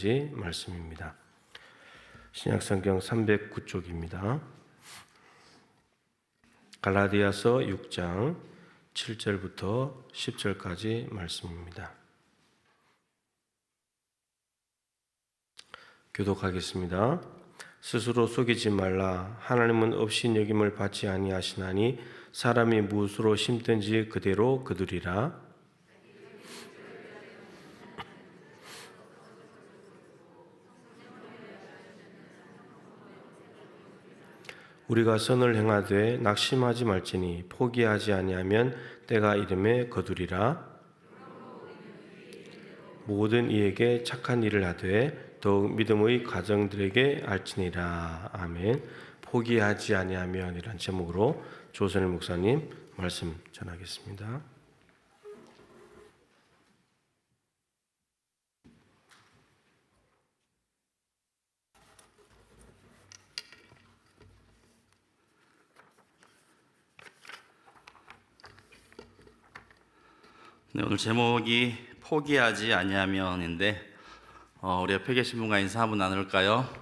말씀입니다. 신약성경 309쪽입니다. 갈라디아서 6장 7절부터 10절까지 말씀입니다. 교독하겠습니다. 스스로 속이지 말라. 하나님은 없인 여김을 받지 아니하시나니 사람이 무엇으로 심든지 그대로 거두리라. 우리가 선을 행하되 낙심하지 말지니 포기하지 아니하면 때가 이름에 거두리라. 모든 이에게 착한 일을 하되 더욱 믿음의 가정들에게 알지니라. 아멘. 포기하지 아니하면 이란 제목으로 조선일 목사님 말씀 전하겠습니다. 네, 오늘 제목이 포기하지 아니하면인데 우리 옆에 계신 분과 인사 한번 나눌까요?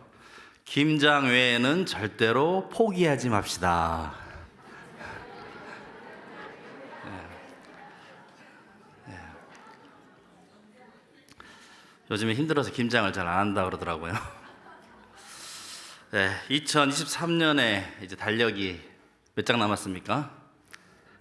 김장 외에는 절대로 포기하지 맙시다. 요즘에 힘들어서 김장을 잘 안 한다 그러더라고요. 네, 2023년에 이제 달력이 몇 장 남았습니까?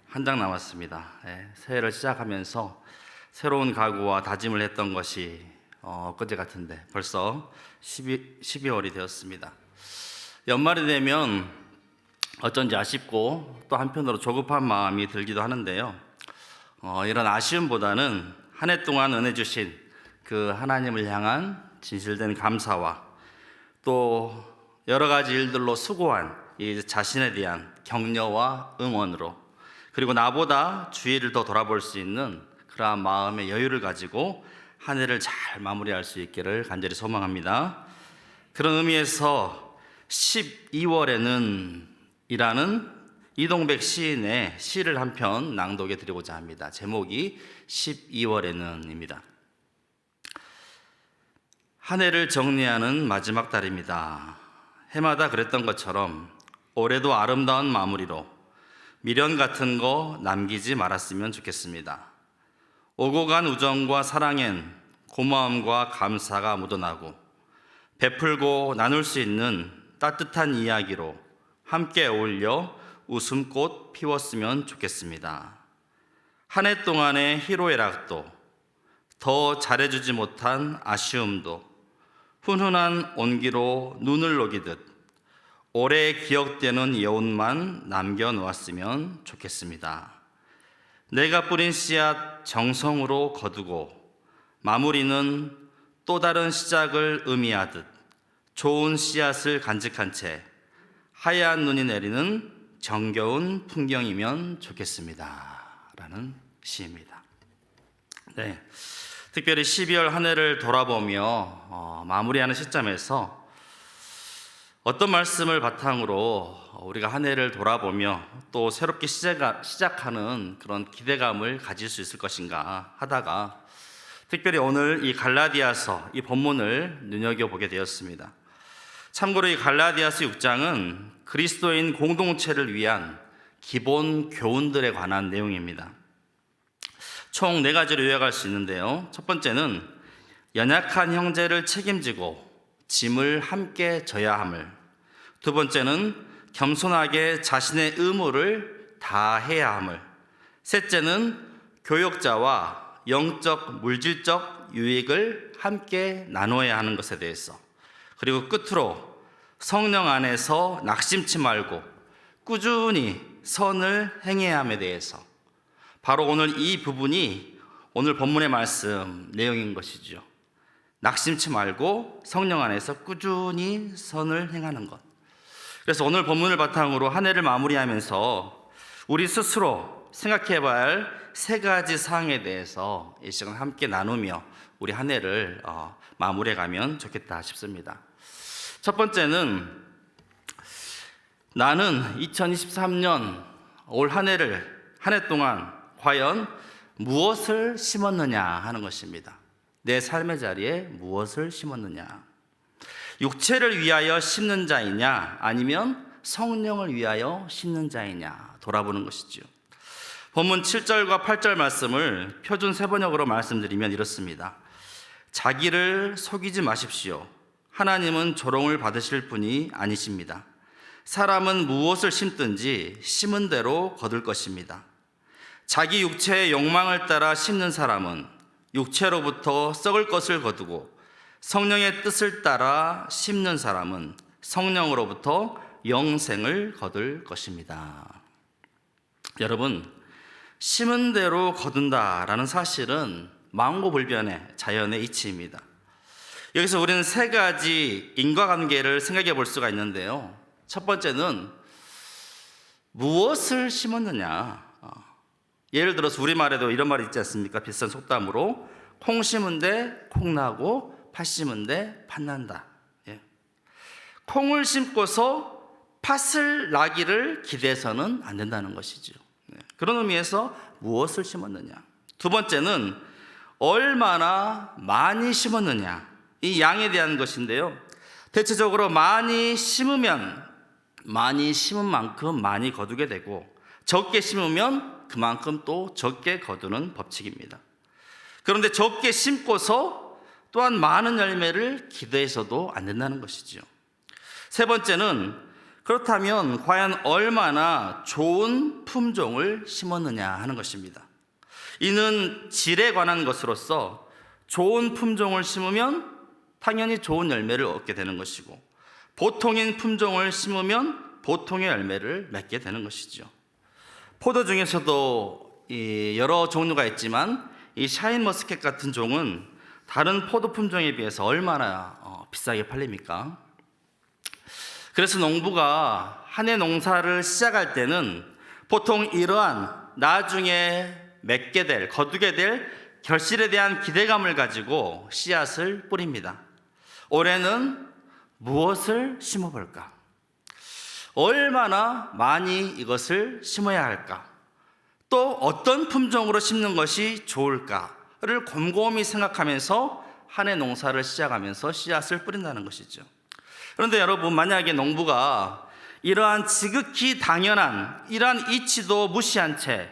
한 장 남았습니다. 새해를 시작하면서 새로운 각오와 다짐을 했던 것이 엊그제 같은데 벌써 12월이 되었습니다. 연말이 되면 어쩐지 아쉽고 또 한편으로 조급한 마음이 들기도 하는데요. 이런 아쉬움보다는 한 해 동안 은혜 주신 그 하나님을 향한 진실된 감사와 또 여러 가지 일들로 수고한 이 자신에 대한 격려와 응원으로, 그리고 나보다 주위를 더 돌아볼 수 있는 그러한 마음의 여유를 가지고 한 해를 잘 마무리할 수 있기를 간절히 소망합니다. 그런 의미에서 12월에는 이라는 이동백 시인의 시를 한 편 낭독해 드리고자 합니다. 제목이 12월에는입니다. 한 해를 정리하는 마지막 달입니다. 해마다 그랬던 것처럼 올해도 아름다운 마무리로 미련 같은 거 남기지 말았으면 좋겠습니다. 오고 간 우정과 사랑엔 고마움과 감사가 묻어나고 베풀고 나눌 수 있는 따뜻한 이야기로 함께 어울려 웃음꽃 피웠으면 좋겠습니다. 한 해 동안의 희로애락도, 더 잘해주지 못한 아쉬움도 훈훈한 온기로 눈을 녹이듯 오래 기억되는 여운만 남겨놓았으면 좋겠습니다. 내가 뿌린 씨앗 정성으로 거두고 마무리는 또 다른 시작을 의미하듯 좋은 씨앗을 간직한 채 하얀 눈이 내리는 정겨운 풍경이면 좋겠습니다. 라는 시입니다. 네, 특별히 12월 한 해를 돌아보며 마무리하는 시점에서 어떤 말씀을 바탕으로 우리가 한 해를 돌아보며 또 새롭게 시작하는 그런 기대감을 가질 수 있을 것인가 하다가 특별히 오늘 이 갈라디아서 이 본문을 눈여겨보게 되었습니다. 참고로 이 갈라디아서 6장은 그리스도인 공동체를 위한 기본 교훈들에 관한 내용입니다. 총 4가지로 요약할 수 있는데요. 첫 번째는 연약한 형제를 책임지고 짐을 함께 져야 함을, 두 번째는 겸손하게 자신의 의무를 다해야 함을, 셋째는 교역자와 영적, 물질적 유익을 함께 나눠야 하는 것에 대해서, 그리고 끝으로 성령 안에서 낙심치 말고 꾸준히 선을 행해야 함에 대해서, 바로 오늘 이 부분이 오늘 본문의 말씀 내용인 것이죠. 낙심치 말고 성령 안에서 꾸준히 선을 행하는 것. 그래서 오늘 본문을 바탕으로 한 해를 마무리하면서 우리 스스로 생각해 봐야 할 3가지 사항에 대해서 이 시간 함께 나누며 우리 한 해를 마무리해 가면 좋겠다 싶습니다. 첫 번째는 나는 2023년 올 한 해를 한 해 동안 과연 무엇을 심었느냐 하는 것입니다. 내 삶의 자리에 무엇을 심었느냐? 육체를 위하여 심는 자이냐, 아니면 성령을 위하여 심는 자이냐 돌아보는 것이죠. 본문 7절과 8절 말씀을 표준 세번역으로 말씀드리면 이렇습니다. 자기를 속이지 마십시오. 하나님은 조롱을 받으실 분이 아니십니다. 사람은 무엇을 심든지 심은 대로 거둘 것입니다. 자기 육체의 욕망을 따라 심는 사람은 육체로부터 썩을 것을 거두고, 성령의 뜻을 따라 심는 사람은 성령으로부터 영생을 거둘 것입니다. 여러분, 심은 대로 거둔다라는 사실은 만고불변의 자연의 이치입니다. 여기서 우리는 세 가지 인과관계를 생각해 볼 수가 있는데요. 첫 번째는 무엇을 심었느냐. 예를 들어서 우리말에도 이런 말이 있지 않습니까? 비슷한 속담으로 콩 심은 데 콩 나고 팥 심은 데 팥 난다. 예. 콩을 심고서 팥을 나기를 기대해서는 안 된다는 것이죠. 그런 의미에서 무엇을 심었느냐. 두 번째는 얼마나 많이 심었느냐. 이 양에 대한 것인데요. 대체적으로 많이 심으면 많이 심은 만큼 많이 거두게 되고, 적게 심으면 그만큼 또 적게 거두는 법칙입니다. 그런데 적게 심고서 또한 많은 열매를 기대해서도 안 된다는 것이죠. 세 번째는 그렇다면 과연 얼마나 좋은 품종을 심었느냐 하는 것입니다. 이는 질에 관한 것으로서 좋은 품종을 심으면 당연히 좋은 열매를 얻게 되는 것이고, 보통인 품종을 심으면 보통의 열매를 맺게 되는 것이죠. 포도 중에서도 여러 종류가 있지만 이 샤인머스켓 같은 종은 다른 포도 품종에 비해서 얼마나 비싸게 팔립니까? 그래서 농부가 한 해 농사를 시작할 때는 보통 이러한 나중에 맺게 될, 거두게 될 결실에 대한 기대감을 가지고 씨앗을 뿌립니다. 올해는 무엇을 심어볼까? 얼마나 많이 이것을 심어야 할까? 또 어떤 품종으로 심는 것이 좋을까를 곰곰이 생각하면서 한 해 농사를 시작하면서 씨앗을 뿌린다는 것이죠. 그런데 여러분, 만약에 농부가 이러한 지극히 당연한 이러한 이치도 무시한 채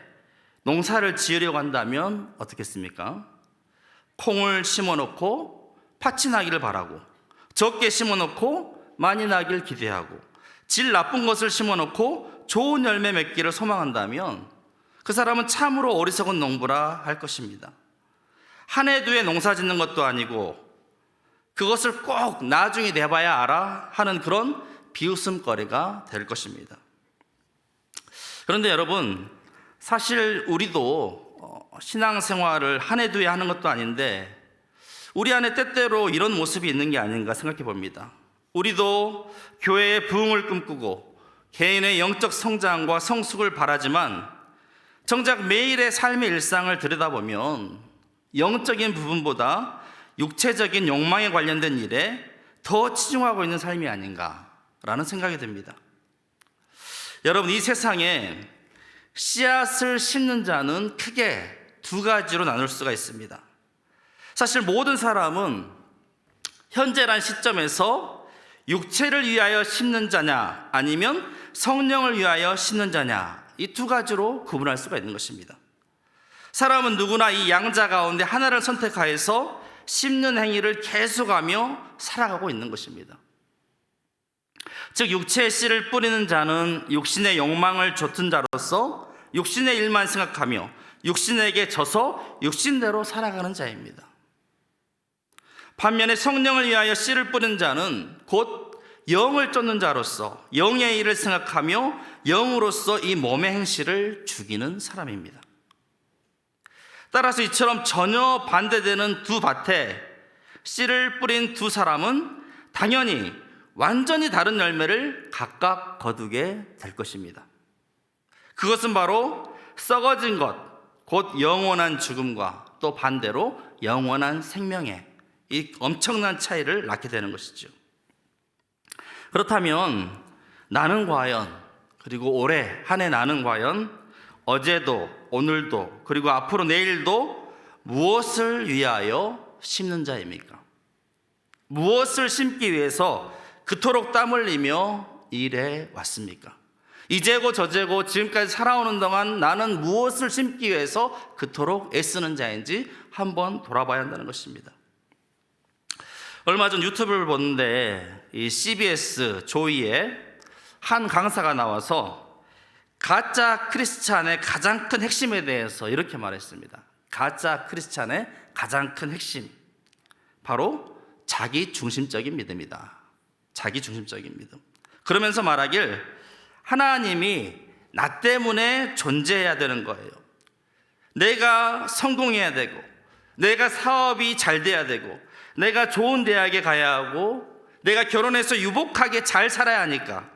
농사를 지으려고 한다면 어떻겠습니까? 콩을 심어놓고 팥이 나기를 바라고, 적게 심어놓고 많이 나기를 기대하고, 질 나쁜 것을 심어놓고 좋은 열매 맺기를 소망한다면 그 사람은 참으로 어리석은 농부라 할 것입니다. 한 해 두 해 농사 짓는 것도 아니고 그것을 꼭 나중에 내봐야 알아 하는 그런 비웃음거리가 될 것입니다. 그런데 여러분, 사실 우리도 신앙생활을 한 해 두 해 하는 것도 아닌데 우리 안에 때때로 이런 모습이 있는 게 아닌가 생각해 봅니다. 우리도 교회의 부흥을 꿈꾸고 개인의 영적 성장과 성숙을 바라지만 정작 매일의 삶의 일상을 들여다보면 영적인 부분보다 육체적인 욕망에 관련된 일에 더 치중하고 있는 삶이 아닌가라는 생각이 듭니다. 여러분, 이 세상에 씨앗을 심는 자는 크게 두 가지로 나눌 수가 있습니다. 사실 모든 사람은 현재란 시점에서 육체를 위하여 심는 자냐 아니면 성령을 위하여 심는 자냐, 이 두 가지로 구분할 수가 있는 것입니다. 사람은 누구나 이 양자 가운데 하나를 선택하여서 심는 행위를 계속하며 살아가고 있는 것입니다. 즉, 육체의 씨를 뿌리는 자는 육신의 욕망을 좇은 자로서 육신의 일만 생각하며 육신에게 져서 육신대로 살아가는 자입니다. 반면에 성령을 위하여 씨를 뿌리는 자는 곧 영을 쫓는 자로서 영의 일을 생각하며 영으로서 이 몸의 행실을 죽이는 사람입니다. 따라서 이처럼 전혀 반대되는 두 밭에 씨를 뿌린 두 사람은 당연히 완전히 다른 열매를 각각 거두게 될 것입니다. 그것은 바로 썩어진 것, 곧 영원한 죽음과 또 반대로 영원한 생명의 이 엄청난 차이를 낳게 되는 것이죠. 그렇다면 나는 과연, 그리고 올해 한 해 나는 과연 어제도 오늘도 그리고 앞으로 내일도 무엇을 위하여 심는 자입니까? 무엇을 심기 위해서 그토록 땀 흘리며 일해 왔습니까? 이제고 저제고 지금까지 살아오는 동안 나는 무엇을 심기 위해서 그토록 애쓰는 자인지 한번 돌아봐야 한다는 것입니다. 얼마 전 유튜브를 보는데 이 CBS 조이에 한 강사가 나와서 가짜 크리스찬의 가장 큰 핵심에 대해서 이렇게 말했습니다. 가짜 크리스찬의 가장 큰 핵심, 바로 자기 중심적인 믿음이다. 자기 중심적인 믿음. 그러면서 말하길, 하나님이 나 때문에 존재해야 되는 거예요. 내가 성공해야 되고, 내가 사업이 잘 돼야 되고, 내가 좋은 대학에 가야 하고, 내가 결혼해서 유복하게 잘 살아야 하니까.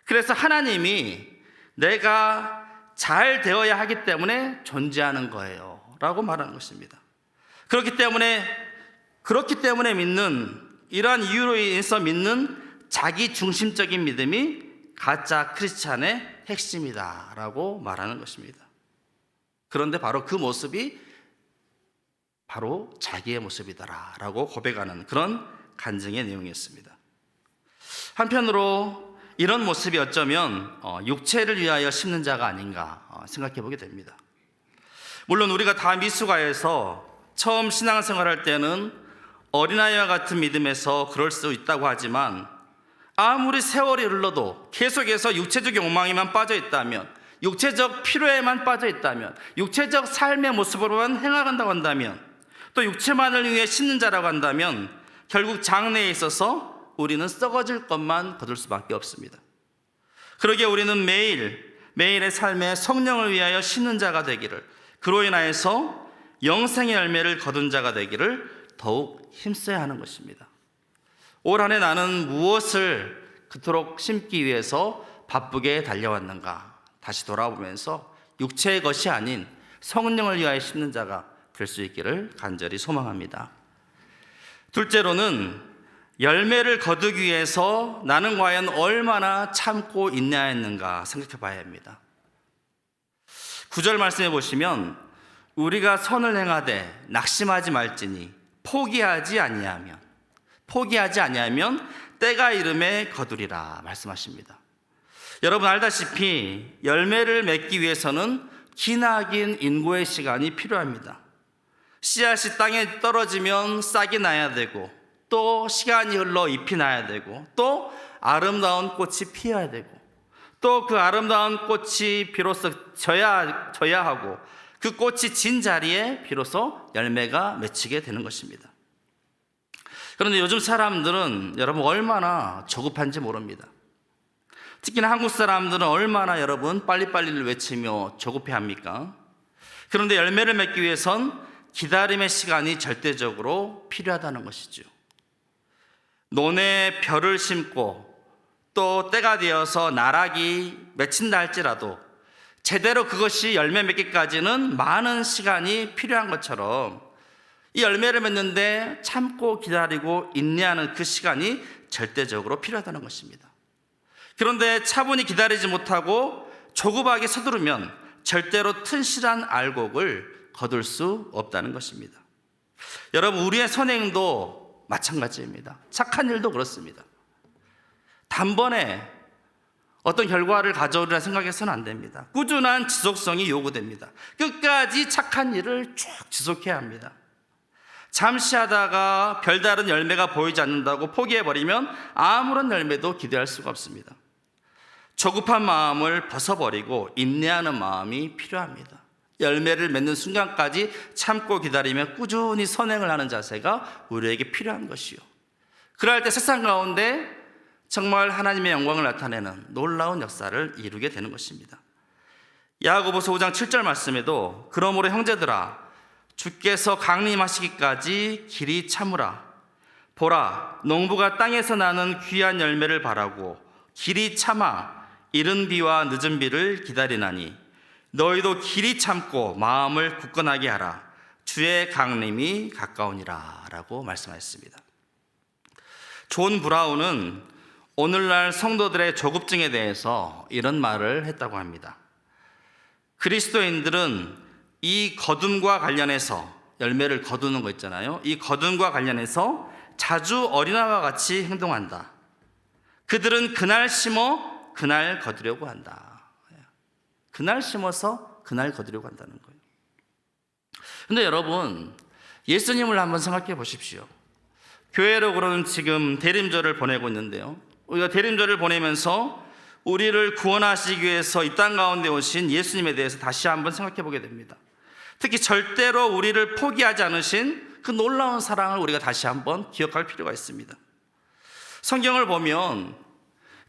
그래서 하나님이 내가 잘 되어야 하기 때문에 존재하는 거예요 라고 말하는 것입니다. 그렇기 때문에 믿는, 이러한 이유로 인해서 믿는 자기 중심적인 믿음이 가짜 크리스찬의 핵심이다 라고 말하는 것입니다. 그런데 바로 그 모습이 바로 자기의 모습이다 라고 고백하는 그런 간증의 내용이었습니다. 한편으로 이런 모습이 어쩌면 육체를 위하여 심는 자가 아닌가 생각해 보게 됩니다. 물론 우리가 다 미숙아에서 처음 신앙생활할 때는 어린아이와 같은 믿음에서 그럴 수 있다고 하지만, 아무리 세월이 흘러도 계속해서 육체적 욕망에만 빠져 있다면, 육체적 필요에만 빠져 있다면, 육체적 삶의 모습으로만 행하간다고 한다면, 또 육체만을 위해 심는 자라고 한다면 결국 장래에 있어서 우리는 썩어질 것만 거둘 수밖에 없습니다. 그러기에 우리는 매일의 삶에 성령을 위하여 심는 자가 되기를, 그로 인하여서 영생의 열매를 거둔 자가 되기를 더욱 힘써야 하는 것입니다. 올 한 해 나는 무엇을 그토록 심기 위해서 바쁘게 달려왔는가 다시 돌아보면서 육체의 것이 아닌 성령을 위하여 심는 자가 될 수 있기를 간절히 소망합니다. 둘째로는 열매를 거두기 위해서 나는 과연 얼마나 참고 인내하였는가 생각해 봐야 합니다. 9절 말씀해 보시면, 우리가 선을 행하되 낙심하지 말지니 포기하지 아니하면 때가 이름에 거두리라 말씀하십니다. 여러분 알다시피 열매를 맺기 위해서는 기나긴 인고의 시간이 필요합니다. 씨앗이 땅에 떨어지면 싹이 나야 되고, 또 시간이 흘러 잎이 나야 되고, 또 아름다운 꽃이 피어야 되고, 또 그 아름다운 꽃이 비로소 져야 하고, 그 꽃이 진 자리에 비로소 열매가 맺히게 되는 것입니다. 그런데 요즘 사람들은 여러분 얼마나 조급한지 모릅니다. 특히나 한국 사람들은 얼마나 여러분 빨리빨리를 외치며 조급해합니까? 그런데 열매를 맺기 위해선 기다림의 시간이 절대적으로 필요하다는 것이죠. 논에 벼를 심고 또 때가 되어서 나락이 맺힌다 할지라도 제대로 그것이 열매 맺기까지는 많은 시간이 필요한 것처럼, 이 열매를 맺는데 참고 기다리고 인내하는 그 시간이 절대적으로 필요하다는 것입니다. 그런데 차분히 기다리지 못하고 조급하게 서두르면 절대로 튼실한 알곡을 거둘 수 없다는 것입니다. 여러분, 우리의 선행도 마찬가지입니다. 착한 일도 그렇습니다. 단번에 어떤 결과를 가져오리라 생각해서는 안 됩니다. 꾸준한 지속성이 요구됩니다. 끝까지 착한 일을 쭉 지속해야 합니다. 잠시 하다가 별다른 열매가 보이지 않는다고 포기해버리면 아무런 열매도 기대할 수가 없습니다. 조급한 마음을 벗어버리고 인내하는 마음이 필요합니다. 열매를 맺는 순간까지 참고 기다리며 꾸준히 선행을 하는 자세가 우리에게 필요한 것이요, 그럴 때 세상 가운데 정말 하나님의 영광을 나타내는 놀라운 역사를 이루게 되는 것입니다. 야고보서 5장 7절 말씀에도, 그러므로 형제들아 주께서 강림하시기까지 길이 참으라. 보라, 농부가 땅에서 나는 귀한 열매를 바라고 길이 참아 이른 비와 늦은 비를 기다리나니 너희도 길이 참고 마음을 굳건하게 하라. 주의 강림이 가까우니라 라고 말씀하셨습니다. 존 브라운은 오늘날 성도들의 조급증에 대해서 이런 말을 했다고 합니다. 그리스도인들은 이 거둠과 관련해서 열매를 거두는 거 있잖아요. 이 거둠과 관련해서 자주 어린아이와 같이 행동한다. 그들은 그날 심어 그날 거두려고 한다. 그날 심어서 그날 거두려고 한다는 거예요. 근데 여러분, 예수님을 한번 생각해 보십시오. 교회력으로는 지금 대림절을 보내고 있는데요. 우리가 대림절을 보내면서 우리를 구원하시기 위해서 이 땅 가운데 오신 예수님에 대해서 다시 한번 생각해 보게 됩니다. 특히 절대로 우리를 포기하지 않으신 그 놀라운 사랑을 우리가 다시 한번 기억할 필요가 있습니다. 성경을 보면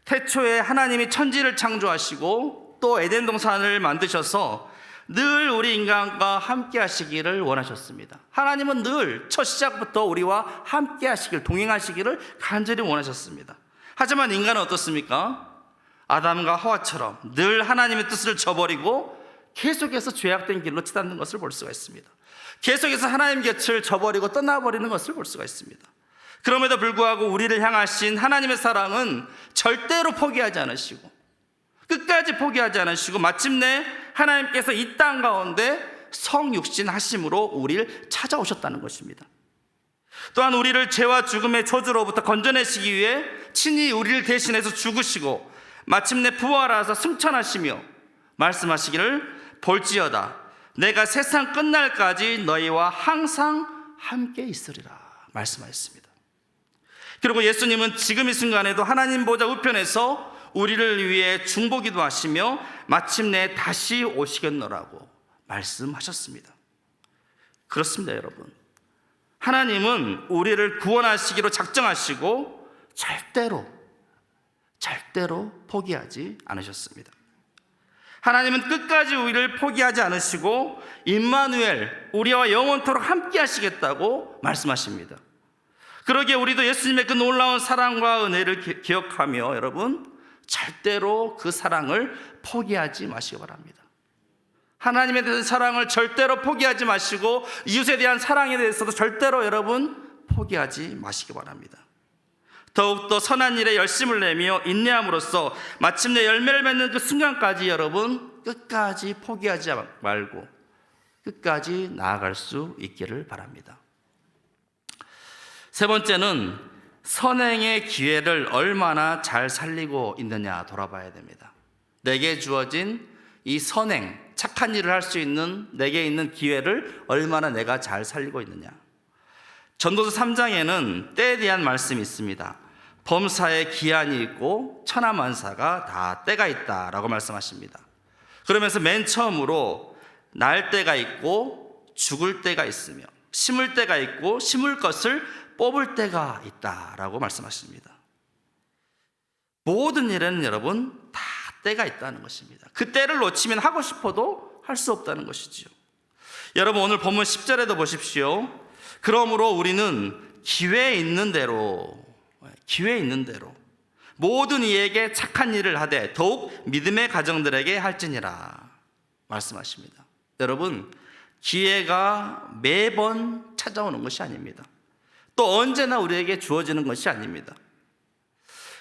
태초에 하나님이 천지를 창조하시고 또 에덴 동산을 만드셔서 늘 우리 인간과 함께 하시기를 원하셨습니다. 하나님은 늘 첫 시작부터 우리와 함께 하시기를, 동행하시기를 간절히 원하셨습니다. 하지만 인간은 어떻습니까? 아담과 하와처럼 늘 하나님의 뜻을 저버리고 계속해서 죄악된 길로 치닫는 것을 볼 수가 있습니다. 계속해서 하나님 곁을 저버리고 떠나버리는 것을 볼 수가 있습니다. 그럼에도 불구하고 우리를 향하신 하나님의 사랑은 절대로 포기하지 않으시고 끝까지 포기하지 않으시고 마침내 하나님께서 이 땅 가운데 성육신 하심으로 우리를 찾아오셨다는 것입니다. 또한 우리를 죄와 죽음의 저주로부터 건져내시기 위해 친히 우리를 대신해서 죽으시고 마침내 부활하사 승천하시며 말씀하시기를 볼지어다 내가 세상 끝날까지 너희와 항상 함께 있으리라 말씀하셨습니다. 그리고 예수님은 지금 이 순간에도 하나님 보좌 우편에서 우리를 위해 중보기도 하시며 마침내 다시 오시겠노라고 말씀하셨습니다. 그렇습니다, 여러분. 하나님은 우리를 구원하시기로 작정하시고 절대로 포기하지 않으셨습니다. 하나님은 끝까지 우리를 포기하지 않으시고 임마누엘, 우리와 영원토록 함께 하시겠다고 말씀하십니다. 그러기에 우리도 예수님의 그 놀라운 사랑과 은혜를 기억하며 여러분 절대로 그 사랑을 포기하지 마시기 바랍니다. 하나님에 대한 사랑을 절대로 포기하지 마시고 이웃에 대한 사랑에 대해서도 절대로 여러분 포기하지 마시기 바랍니다. 더욱더 선한 일에 열심을 내며 인내함으로써 마침내 열매를 맺는 그 순간까지 여러분 끝까지 포기하지 말고 끝까지 나아갈 수 있기를 바랍니다. 세 번째는 선행의 기회를 얼마나 잘 살리고 있느냐 돌아봐야 됩니다. 내게 주어진 이 선행, 착한 일을 할 수 있는 내게 있는 기회를 얼마나 내가 잘 살리고 있느냐. 전도서 3장에는 때에 대한 말씀이 있습니다. 범사에 기한이 있고 천하만사가 다 때가 있다라고 말씀하십니다. 그러면서 맨 처음으로 날 때가 있고 죽을 때가 있으며 심을 때가 있고 심을 것을 뽑을 때가 있다라고 말씀하십니다. 모든 일에는 여러분 다 때가 있다는 것입니다. 그 때를 놓치면 하고 싶어도 할 수 없다는 것이지요. 여러분 오늘 본문 10절에도 보십시오. 그러므로 우리는 기회 있는 대로 모든 이에게 착한 일을 하되 더욱 믿음의 가정들에게 할지니라 말씀하십니다. 여러분 기회가 매번 찾아오는 것이 아닙니다. 또 언제나 우리에게 주어지는 것이 아닙니다.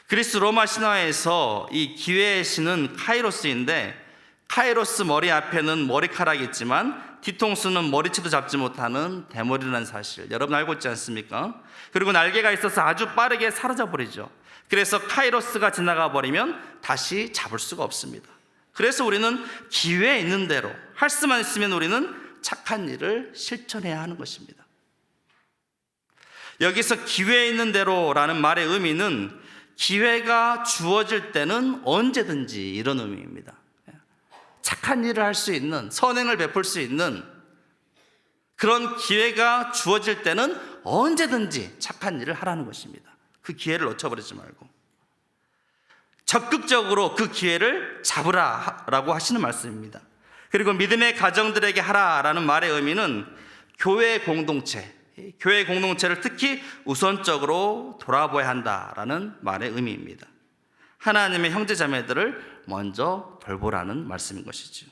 그리스 로마 신화에서 이 기회의 신은 카이로스인데 카이로스 머리 앞에는 머리카락이 있지만 뒤통수는 머리채도 잡지 못하는 대머리라는 사실 여러분 알고 있지 않습니까? 그리고 날개가 있어서 아주 빠르게 사라져 버리죠. 그래서 카이로스가 지나가 버리면 다시 잡을 수가 없습니다. 그래서 우리는 기회 있는 대로 할 수만 있으면 우리는 착한 일을 실천해야 하는 것입니다. 여기서 기회 있는 대로라는 말의 의미는 기회가 주어질 때는 언제든지 이런 의미입니다. 착한 일을 할 수 있는, 선행을 베풀 수 있는 그런 기회가 주어질 때는 언제든지 착한 일을 하라는 것입니다. 그 기회를 놓쳐버리지 말고 적극적으로 그 기회를 잡으라라고 하시는 말씀입니다. 그리고 믿음의 가정들에게 하라라는 말의 의미는 교회 공동체를 특히 우선적으로 돌아보아야 한다라는 말의 의미입니다. 하나님의 형제자매들을 먼저 돌보라는 말씀인 것이죠.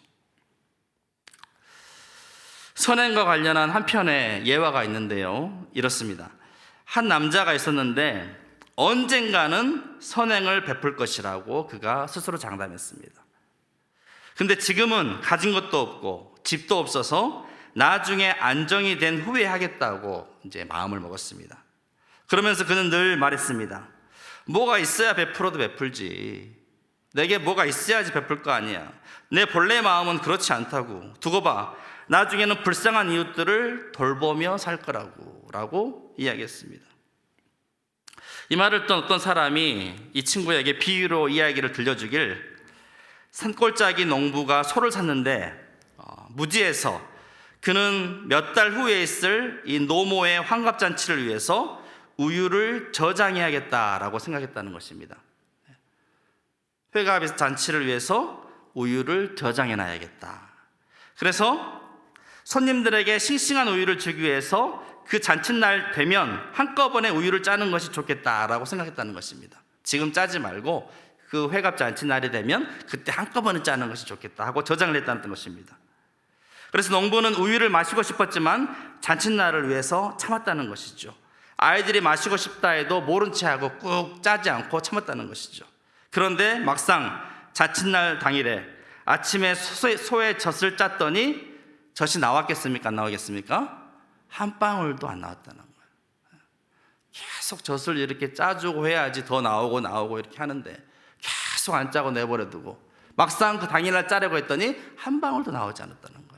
선행과 관련한 한 편의 예화가 있는데요. 이렇습니다. 한 남자가 있었는데 언젠가는 선행을 베풀 것이라고 그가 스스로 장담했습니다. 근데 지금은 가진 것도 없고 집도 없어서 나중에 안정이 된 후에 하겠다고 이제 마음을 먹었습니다. 그러면서 그는 늘 말했습니다. 뭐가 있어야 베풀어도 베풀지. 내게 뭐가 있어야지 베풀 거 아니야. 내 본래 마음은 그렇지 않다고. 두고 봐. 나중에는 불쌍한 이웃들을 돌보며 살 거라고 라고 이야기했습니다. 이 말을 듣던 어떤 사람이 이 친구에게 비유로 이야기를 들려주길, 산골짜기 농부가 소를 샀는데 무지해서 그는 몇 달 후에 있을 이 노모의 환갑잔치를 위해서 우유를 저장해야겠다라고 생각했다는 것입니다. 회갑 잔치를 위해서 우유를 저장해놔야겠다. 그래서 손님들에게 싱싱한 우유를 주기 위해서 그 잔칫날 되면 한꺼번에 우유를 짜는 것이 좋겠다라고 생각했다는 것입니다. 지금 짜지 말고 그 회갑 잔칫날이 되면 그때 한꺼번에 짜는 것이 좋겠다 하고 저장을 했다는 것입니다. 그래서 농부는 우유를 마시고 싶었지만 잔칫날을 위해서 참았다는 것이죠. 아이들이 마시고 싶다 해도 모른 채 하고 꾹 짜지 않고 참았다는 것이죠. 그런데 막상 잔칫날 당일에 아침에 소의 젖을 짰더니 젖이 나왔겠습니까? 안 나오겠습니까? 한 방울도 안 나왔다는 거예요. 계속 젖을 이렇게 짜주고 해야지 더 나오고 이렇게 하는데 계속 안 짜고 내버려두고 막상 그 당일날 짜려고 했더니 한 방울도 나오지 않았다는 거예요.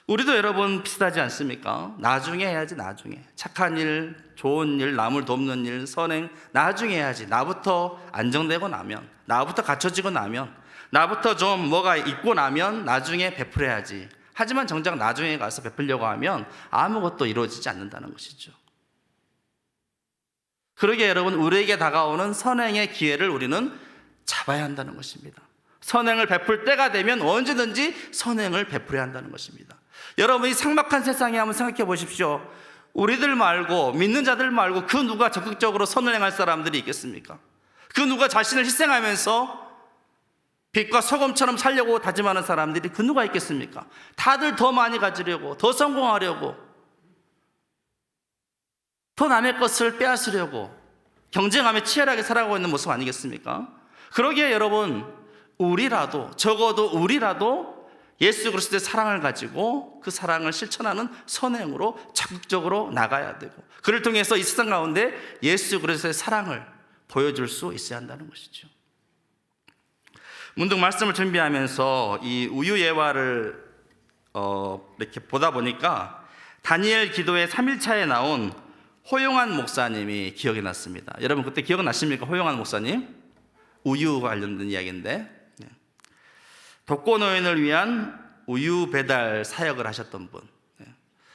우리도 여러분 비슷하지 않습니까? 나중에 해야지. 나중에 착한 일, 좋은 일, 남을 돕는 일, 선행 나중에 해야지. 나부터 안정되고 나면, 나부터 갖춰지고 나면, 나부터 좀 뭐가 있고 나면 나중에 베풀어야지. 하지만 정작 나중에 가서 베풀려고 하면 아무것도 이루어지지 않는다는 것이죠. 그러기에 여러분, 우리에게 다가오는 선행의 기회를 우리는 잡아야 한다는 것입니다. 선행을 베풀 때가 되면 언제든지 선행을 베풀어야 한다는 것입니다. 여러분, 이 삭막한 세상에 한번 생각해 보십시오. 우리들 말고, 믿는 자들 말고 그 누가 적극적으로 선을 행할 사람들이 있겠습니까? 그 누가 자신을 희생하면서 빛과 소금처럼 살려고 다짐하는 사람들이 그 누가 있겠습니까? 다들 더 많이 가지려고, 더 성공하려고, 더 남의 것을 빼앗으려고 경쟁하며 치열하게 살아가고 있는 모습 아니겠습니까? 그러기에 여러분, 우리라도, 적어도 우리라도 예수 그리스도의 사랑을 가지고 그 사랑을 실천하는 선행으로 적극적으로 나가야 되고, 그를 통해서 이 세상 가운데 예수 그리스도의 사랑을 보여줄 수 있어야 한다는 것이죠. 문득 말씀을 준비하면서 이 우유 예화를 이렇게 보다 보니까 다니엘 기도의 3일차에 나온 호용한 목사님이 기억이 났습니다. 여러분 그때 기억나십니까? 호용한 목사님? 우유와 관련된 이야기인데, 독거노인을 위한 우유 배달 사역을 하셨던 분.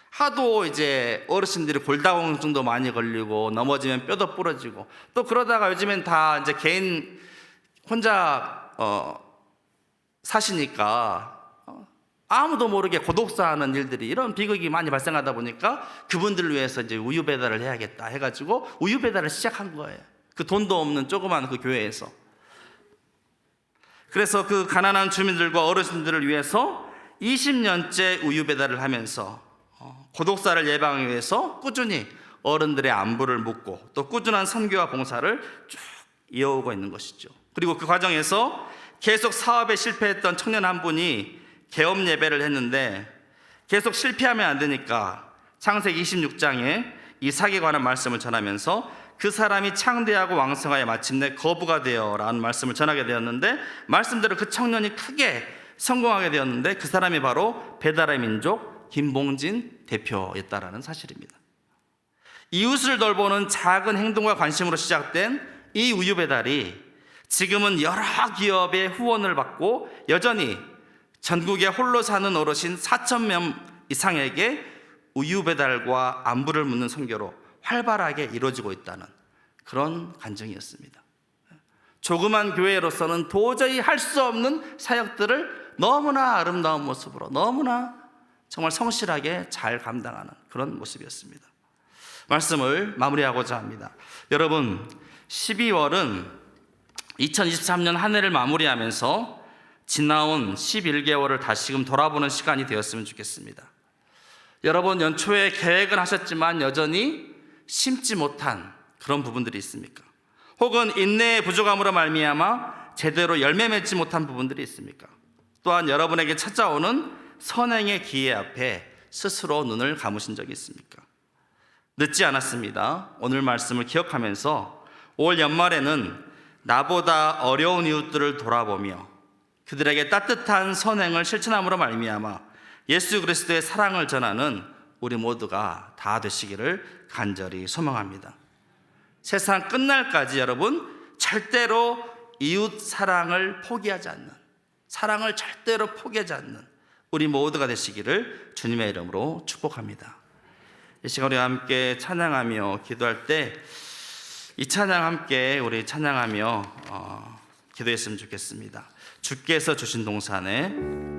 하도 이제 어르신들이 골다공증도 많이 걸리고 넘어지면 뼈도 부러지고, 또 그러다가 요즘엔 다 이제 개인 혼자 사시니까 아무도 모르게 고독사하는 일들이, 이런 비극이 많이 발생하다 보니까 그분들을 위해서 이제 우유 배달을 해야겠다 해가지고 우유 배달을 시작한 거예요. 그 돈도 없는 조그만 그 교회에서. 그래서 그 가난한 주민들과 어르신들을 위해서 20년째 우유 배달을 하면서 고독사를 예방하기 위해서 꾸준히 어른들의 안부를 묻고 또 꾸준한 선교와 봉사를 쭉 이어오고 있는 것이죠. 그리고 그 과정에서 계속 사업에 실패했던 청년 한 분이 개업 예배를 했는데 계속 실패하면 안 되니까 창세기 26장에 이삭에 관한 말씀을 전하면서 그 사람이 창대하고 왕성하여 마침내 거부가 되어 라는 말씀을 전하게 되었는데, 말씀대로 그 청년이 크게 성공하게 되었는데 그 사람이 바로 배달의 민족 김봉진 대표였다라는 사실입니다. 이웃을 돌보는 작은 행동과 관심으로 시작된 이 우유 배달이 지금은 여러 기업의 후원을 받고 여전히 전국에 홀로 사는 어르신 4,000명 이상에게 우유 배달과 안부를 묻는 선교로 활발하게 이루어지고 있다는 그런 간증이었습니다. 조그만 교회로서는 도저히 할 수 없는 사역들을 너무나 아름다운 모습으로, 너무나 정말 성실하게 잘 감당하는 그런 모습이었습니다. 말씀을 마무리하고자 합니다. 여러분, 12월은 2023년 한 해를 마무리하면서 지나온 11개월을 다시금 돌아보는 시간이 되었으면 좋겠습니다. 여러분, 연초에 계획은 하셨지만 여전히 심지 못한 그런 부분들이 있습니까? 혹은 인내의 부족함으로 말미암아 제대로 열매 맺지 못한 부분들이 있습니까? 또한 여러분에게 찾아오는 선행의 기회 앞에 스스로 눈을 감으신 적이 있습니까? 늦지 않았습니다. 오늘 말씀을 기억하면서 올 연말에는 나보다 어려운 이웃들을 돌아보며 그들에게 따뜻한 선행을 실천함으로 말미암아 예수 그리스도의 사랑을 전하는 우리 모두가 다 되시기를 간절히 소망합니다. 세상 끝날까지 여러분 절대로 이웃 사랑을 포기하지 않는, 사랑을 절대로 포기하지 않는 우리 모두가 되시기를 주님의 이름으로 축복합니다. 이 시간 우리 함께 찬양하며 기도할 때 이 찬양 함께 우리 찬양하며 기도했으면 좋겠습니다. 주께서 주신 동산에